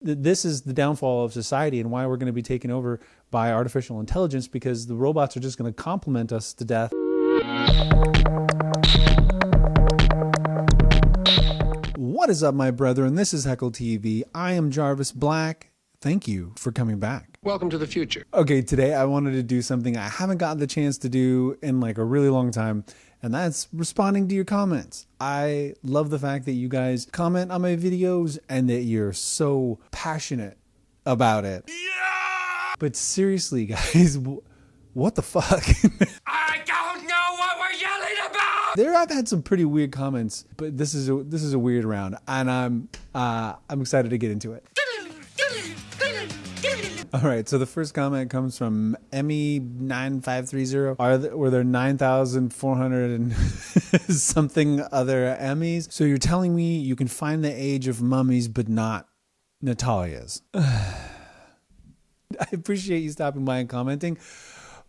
This is the downfall of society and why we're going to be taken over by artificial intelligence, because the robots are just going to complement us to death. What is up, my brethren? This is Heckle TV. I am Jarvis Black. Thank you for coming back. Welcome to the future. Okay, today I wanted to do something I haven't gotten the chance to do in like a really long time, and that's responding to your comments. I love the fact that you guys comment on my videos and that you're so passionate about it. Yeah! But seriously, guys, what the fuck? I don't know what we're yelling about! I've had some pretty weird comments, but this is a weird round, and I'm excited to get into it. All right, so the first comment comes from Emmy9530. Were there 9,400 and something other Emmys? So you're telling me you can find the age of Mummies, but not Natalia's? I appreciate you stopping by and commenting,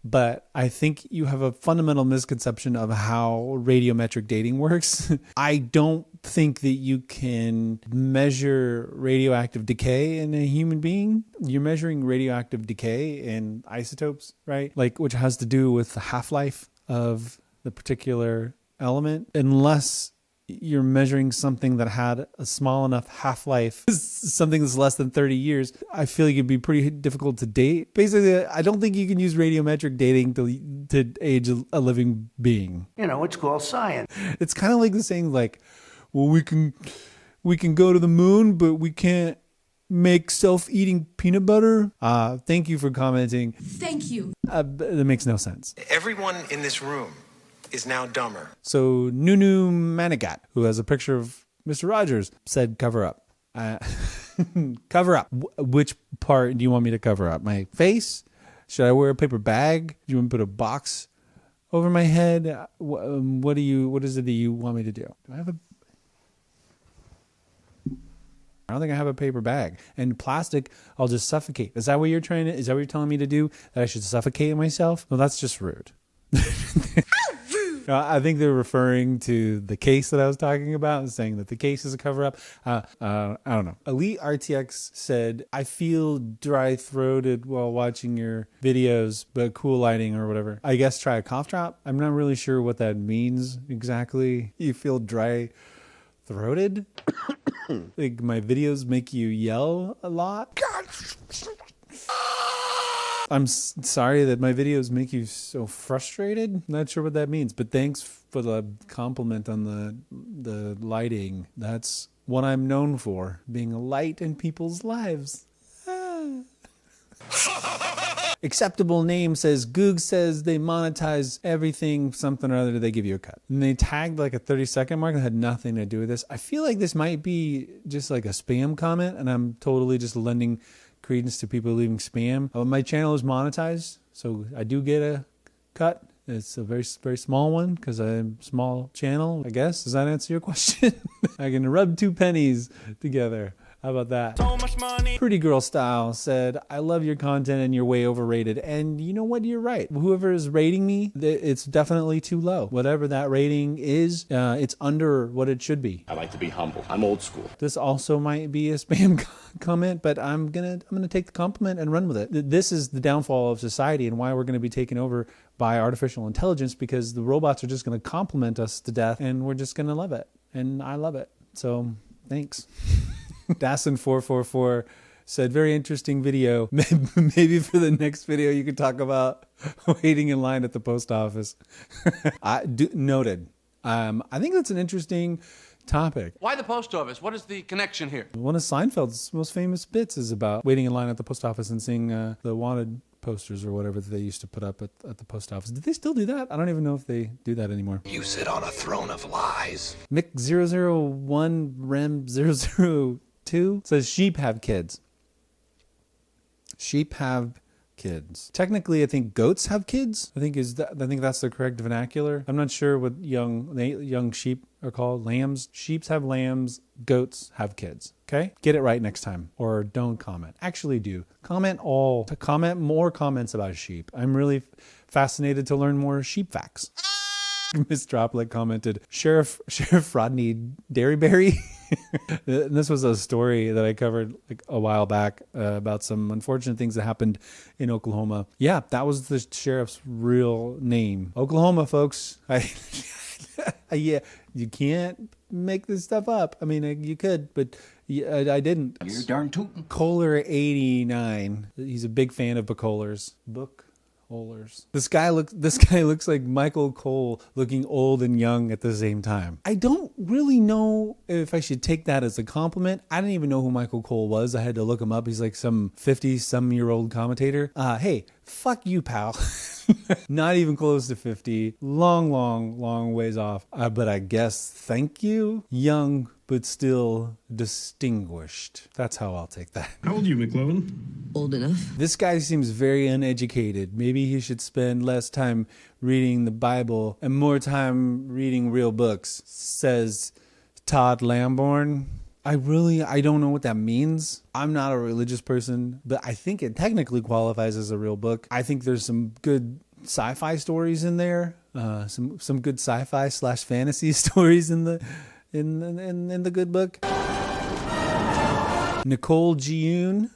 but I think you have a fundamental misconception of how radiometric dating works. I don't think that you can measure radioactive decay in a human being. You're measuring radioactive decay in isotopes, right? Like, which has to do with the half-life of the particular element, unless you're measuring something that had a small enough half-life, something that's less than 30 years, I feel like it'd be pretty difficult to date. Basically, I don't think you can use radiometric dating to age a living being. You know, it's called science. It's kind of like the saying, like, well, we can go to the moon, but we can't make self-eating peanut butter. Thank you for commenting. Thank you. That makes no sense. Everyone in this room is now dumber. So Nunu Manigat, who has a picture of Mr. Rogers, said cover up. Cover up. Which part do you want me to cover up? My face? Should I wear a paper bag? Do you want me to put a box over my head? What is it that you want me to do? Do I have I don't think I have a paper bag. And plastic, I'll just suffocate. Is that what you're telling me to do? That I should suffocate myself? Well, that's just rude. I think they're referring to the case that I was talking about and saying that the case is a cover-up. I don't know. Elite RTX said, I feel dry-throated while watching your videos, but cool lighting or whatever. I guess try a cough drop. I'm not really sure what that means exactly. You feel dry-throated? Like my videos make you yell a lot? I'm sorry that my videos make you so frustrated. Not sure what that means, but thanks for the compliment on the lighting. That's what I'm known for, being a light in people's lives. Acceptable name says, Goog says they monetize everything, something or other, they give you a cut. And they tagged like a 30-second mark that had nothing to do with this. I feel like this might be just like a spam comment, and I'm totally just lending credence to people leaving spam. My channel is monetized, so I do get a cut. It's a very, very small one because I'm a small channel, I guess. Does that answer your question? I can rub two pennies together. How about that? So much money. Pretty Girl Style said, I love your content and you're way overrated. And you know what? You're right. Whoever is rating me, it's definitely too low. Whatever that rating is, it's under what it should be. I like to be humble. I'm old school. This also might be a spam comment, but I'm gonna take the compliment and run with it. This is the downfall of society and why we're going to be taken over by artificial intelligence, because the robots are just going to complement us to death and we're just going to love it. And I love it. So thanks. Dassin444 said, very interesting video. Maybe for the next video you could talk about waiting in line at the post office. Noted. I think that's an interesting topic. Why the post office? What is the connection here? One of Seinfeld's most famous bits is about waiting in line at the post office and seeing the wanted posters or whatever that they used to put up at the post office. Did they still do that? I don't even know if they do that anymore. You sit on a throne of lies. Mick001 Rem002 says sheep have kids. Sheep have kids. Technically, I think goats have kids. I think that's the correct vernacular. I'm not sure what young sheep are called. Lambs. Sheeps have lambs. Goats have kids. Okay? Get it right next time. Or don't comment. Actually do. Comment more comments about sheep. I'm really fascinated to learn more sheep facts. Miss Droplet commented, Sherriff Rodney Derryberry. And this was a story that I covered like a while back about some unfortunate things that happened in Oklahoma. Yeah, that was the sheriff's real name. Oklahoma, folks. Yeah, you can't make this stuff up. I mean, you could, but I didn't. You're darn tootin'. Kohler89. He's a big fan of Bacholers. Bacholers. This guy looks like Michael Cole looking old and young at the same time. I don't really know if I should take that as a compliment. I didn't even know who Michael Cole was. I had to look him up. He's like some 50-some-year-old commentator. Hey, fuck you, pal. Not even close to 50. Long ways off. But I guess thank you. Young, but still distinguished. That's how I'll take that. How old are you, McLovin? Old enough. This guy seems very uneducated. Maybe he should spend less time reading the Bible and more time reading real books, says Todd Lamborn. I don't know what that means. I'm not a religious person, but I think it technically qualifies as a real book. I think there's some good sci-fi stories in there. Some good sci-fi / fantasy stories in the good book. Nicole June.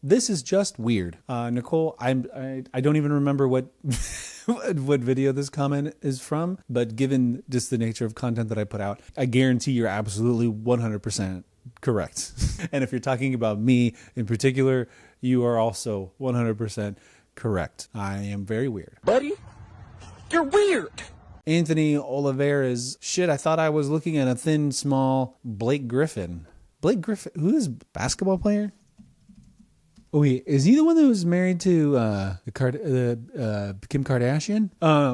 This is just weird. Nicole, I don't even remember what what video this comment is from, but given just the nature of content that I put out, I guarantee you're absolutely 100% correct. And if you're talking about me in particular, you are also 100% correct. I am very weird. Buddy, you're weird. Anthony Oliveira's, shit, I thought I was looking at a thin, small Blake Griffin. Blake Griffin, who is a basketball player? Oh, wait, is he the one that was married to Kim Kardashian?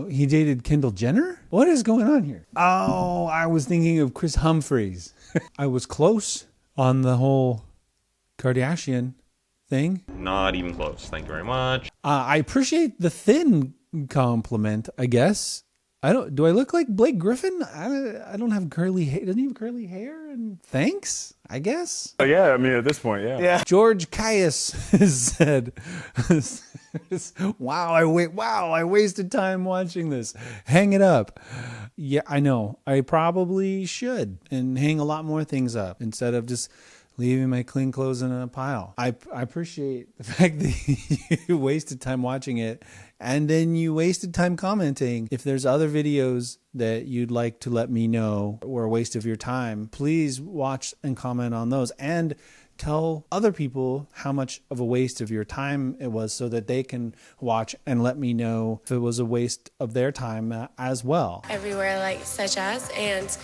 He dated Kendall Jenner? What is going on here? Oh, I was thinking of Chris Humphries. I was close on the whole Kardashian thing. Not even close. Thank you very much. I appreciate the thin compliment, I guess. Do I look like Blake Griffin? I don't have curly hair. Doesn't he have curly hair? And thanks, I guess. Oh, yeah, I mean, at this point, yeah. George Caius said, wow, I wasted time watching this. Hang it up. Yeah, I know. I probably should and hang a lot more things up instead of just leaving my clean clothes in a pile. I appreciate the fact that you wasted time watching it and then you wasted time commenting. If there's other videos that you'd like to let me know were a waste of your time, please watch and comment on those and tell other people how much of a waste of your time it was so that they can watch and let me know if it was a waste of their time as well. Everywhere, like such as, and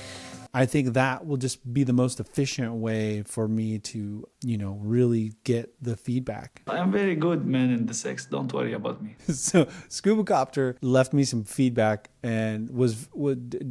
I think that will just be the most efficient way for me to, really get the feedback. I'm very good man in the sex. Don't worry about me. So Scuba Copter left me some feedback and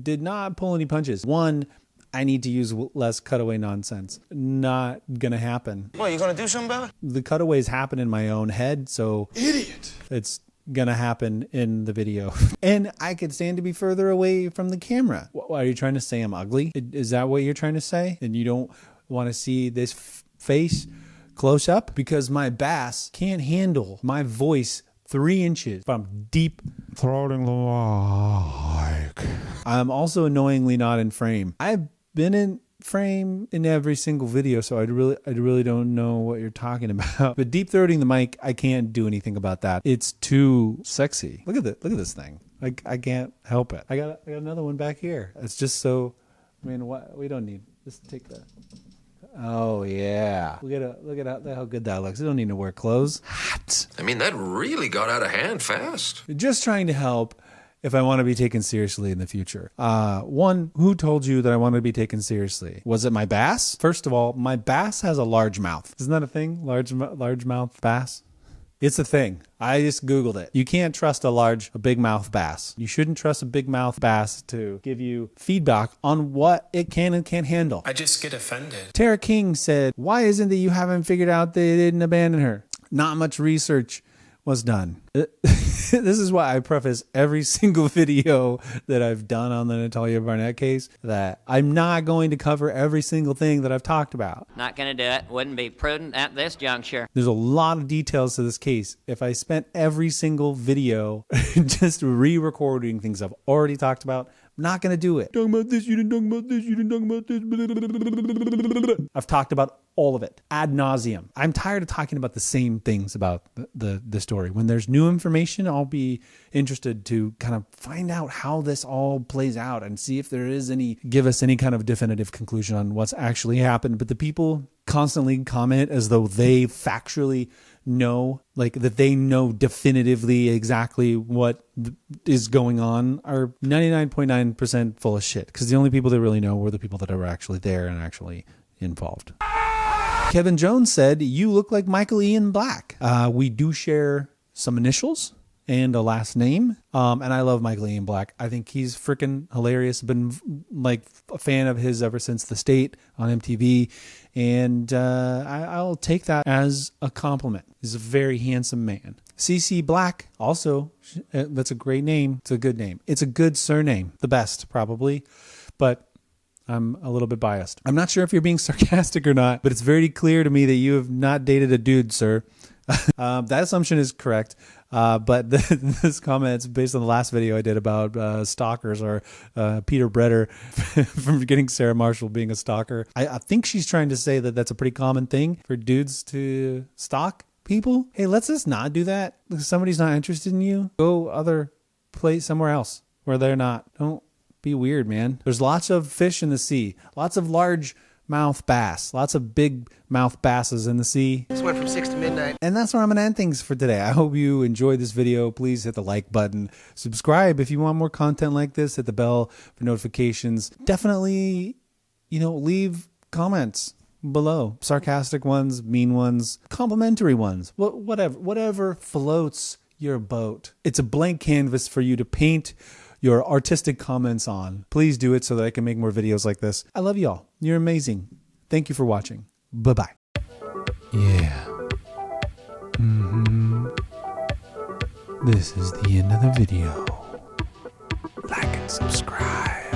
did not pull any punches. One, I need to use less cutaway nonsense. Not gonna happen. What, you gonna do something about it? The cutaways happen in my own head, so Idiot. it's gonna happen in the video. And I could stand to be further away from the camera. What, are you trying to say I'm ugly? Is that what you're trying to say? And you don't want to see this face close up? Because my bass can't handle my voice 3 inches from deep throating the mic. I'm also annoyingly not in frame. I've been in frame in every single video, so I really don't know what you're talking about. But deep throating the mic, I can't do anything about that. It's too sexy. Look at this thing. Like, I can't help it. I got another one back here. It's just so. I mean, what we don't need. Just take that. Oh yeah. Look at how good that looks. I don't need to wear clothes. Hot. I mean, that really got out of hand fast. Just trying to help. If I want to be taken seriously in the future. One, who told you that I want to be taken seriously? Was it my bass? First of all, my bass has a large mouth. Isn't that a thing? Large mouth bass? It's a thing. I just Googled it. You can't trust a big mouth bass. You shouldn't trust a big mouth bass to give you feedback on what it can and can't handle. I just get offended. Tara King said, why isn't it you haven't figured out they didn't abandon her? Not much research was done. This is why I preface every single video that I've done on the Natalia Barnett case that I'm not going to cover every single thing that I've talked about. Not gonna do it. Wouldn't be prudent at this juncture. There's a lot of details to this case. If I spent every single video just re-recording things I've already talked about, I'm not going to do it. Talking about this, you didn't talk about this, you didn't talk about this. I've talked about all of it ad nauseum. I'm tired of talking about the same things about the story. When there's new information, I'll be interested to kind of find out how this all plays out and see if there is give us any kind of definitive conclusion on what's actually happened. But the people constantly comment as though they factually know, like that they know definitively exactly what is going on, are 99.9% full of shit, because the only people that really know were the people that are actually there and actually involved. Kevin Jones said, "You look like Michael Ian Black." We do share some initials and a last name. And I love Michael Ian Black. I think he's freaking hilarious. I've been like a fan of his ever since The State on MTV. And I'll take that as a compliment. He's a very handsome man. CC Black, also, that's a great name. It's a good name. It's a good surname. The best, probably. But I'm a little bit biased. I'm not sure if you're being sarcastic or not, but it's very clear to me that you have not dated a dude, sir. That assumption is correct. But this comment's based on the last video I did about stalkers, or Peter Bretter from getting Sarah Marshall being a stalker. I think she's trying to say that that's a pretty common thing for dudes to stalk people. Hey, let's just not do that. If somebody's not interested in you, go other place, somewhere else where they're not. Don't be weird, man. There's lots of fish in the sea, lots of large mouth bass, lots of big mouth basses in the sea. This went from 6 to midnight. And that's where I'm gonna end things for today. I hope you enjoyed this video. Please hit the like button, subscribe if you want more content like this, hit the bell for notifications. Definitely, leave comments below, sarcastic ones, mean ones, complimentary ones, whatever floats your boat. It's a blank canvas for you to paint your artistic comments on. Please do it so that I can make more videos like this. I love y'all. You're amazing. Thank you for watching. Bye-bye. Yeah. This is the end of the video. Like and subscribe.